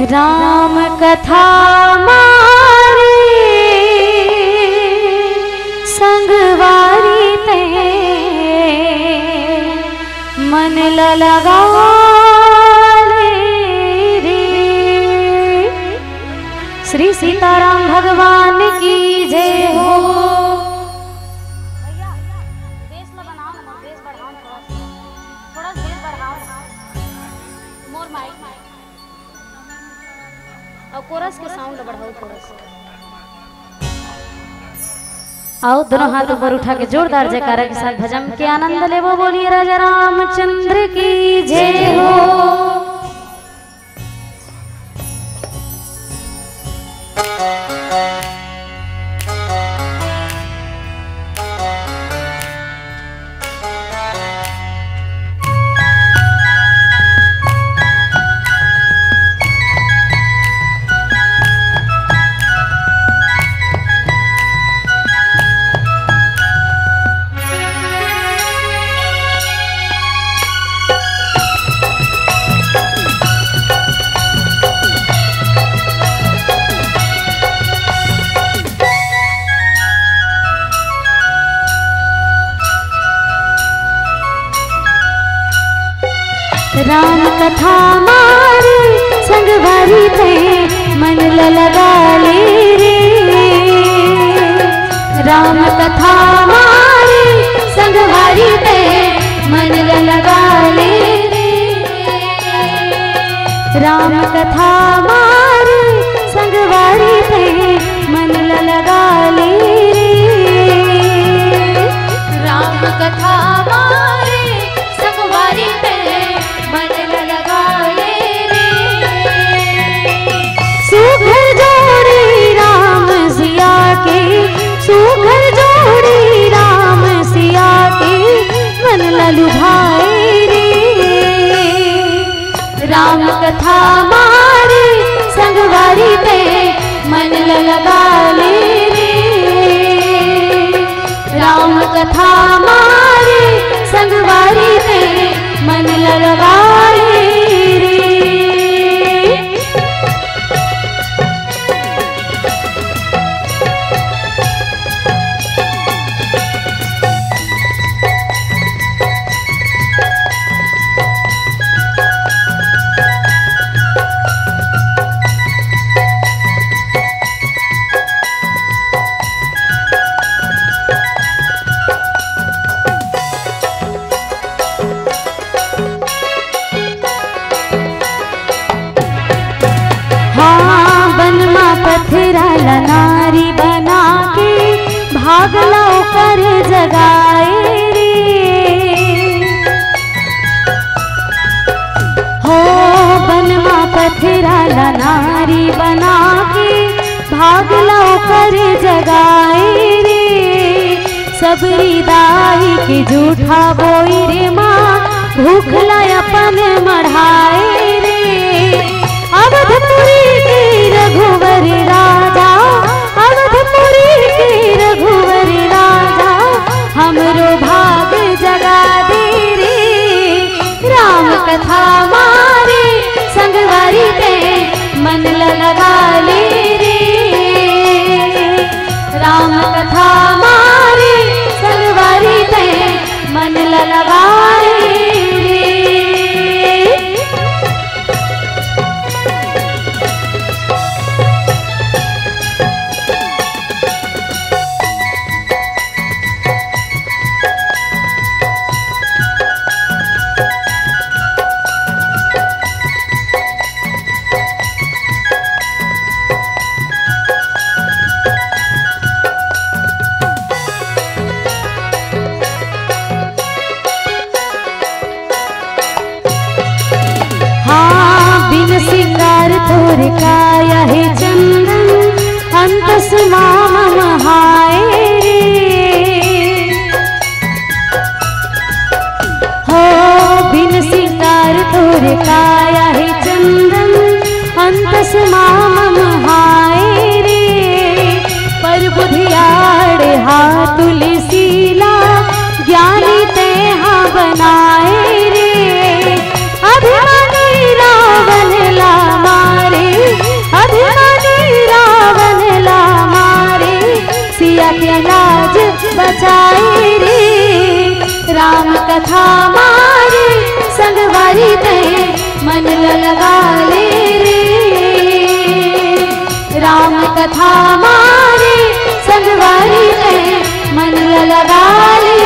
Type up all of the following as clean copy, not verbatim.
राम कथा मारे संगवारी ते मन लगा रे। श्री सीताराम भगवान की जय हो। कोरस के साउंड बढ़ाओ थोड़ा सा। आओ दोनों हाथ ऊपर उठा के जोरदार जयकारा के साथ भजन के आनंद लेवो। बोलिए राजा रामचंद्र की जय हो। राम कथा मारे संगवारी थे मन लगा ले रे। राम कथा मारे संगवारी थे मन लगा ले रे। राम कथा मारे संगवारी थे मन लगा ले रे। राम कथा मारे संगवारी थे मन लगा ले रे। सुघर जोड़ी राम सिया के, सुघर जोड़ी राम सिया के मन लुभाए रे। राम कथा मारे संगवारी ते मन लगा ले रे। राम कथा मारे संगवारी ते मन लगा ले रे। पथराला नारी बना के भागला कर जगाए रे। हो बनमा पथराला नारी बना के भागला कर जगाए रे। सबरी दाई के जूठा बोई रे माँ भूखला अपन मढ़ाए रे। अवधपुरी के रघुवर राजा, अवधपुरी के रघुवर राजा हमरो भाग जगा दे रे। राम कथा मारे संगवारी ते मन लगा ले रे। राम कथा मारे संगवारी ते मन लगा ले रे। तोर काया है चंदन अंतस माम महाए रे। हो बिन सिंगार तोर काया है चंदन अंतस माम महाए रे। पर बुधियाड़ हा तुलसीला ज्ञानी ते हा बनाए रे। अभिमानी रावण ला मारे बचाए रे। राम कथा मारे संगवारी ते मन लगा ले रे। राम कथा मारे संगवारी ते मन लगा ले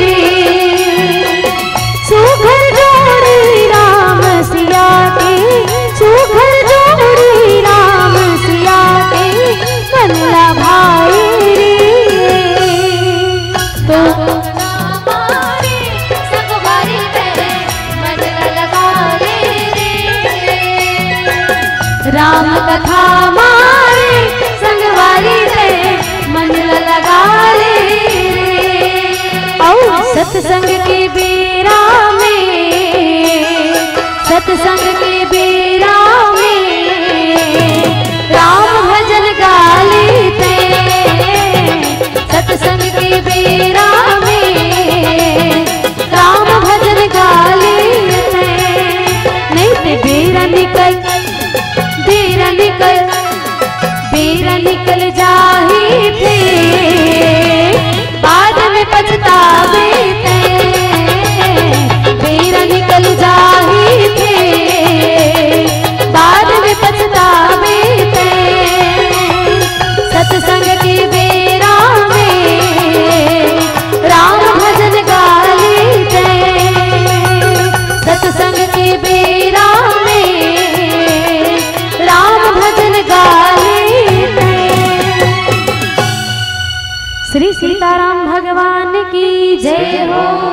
रे। सुघर जोड़ी राम सिया के, सुघर जोड़ी राम सिया के मन भाई रे। तो हमारे संगवारी ते मन लगा ले रे। राम कथा मारे संगवारी ते मन लगा ले रे। सत्संग के बेरा में, सत्संग के बेरा में राम भजन गाली ते। सत्संग के बेरा में राम भजन गाली ते। नहीं ते बेरा निकल, बेरा निकल, बेरा निकल जाही थे बाद में पछतावे ते। बेरा निकल जाही थे बाद में पछतावे ते। सत्संग के बेरा में राम भजन गाली ते। सत्संग के बेरा में राम भजन गाली ते। श्री सीताराम भगवान की जय हो।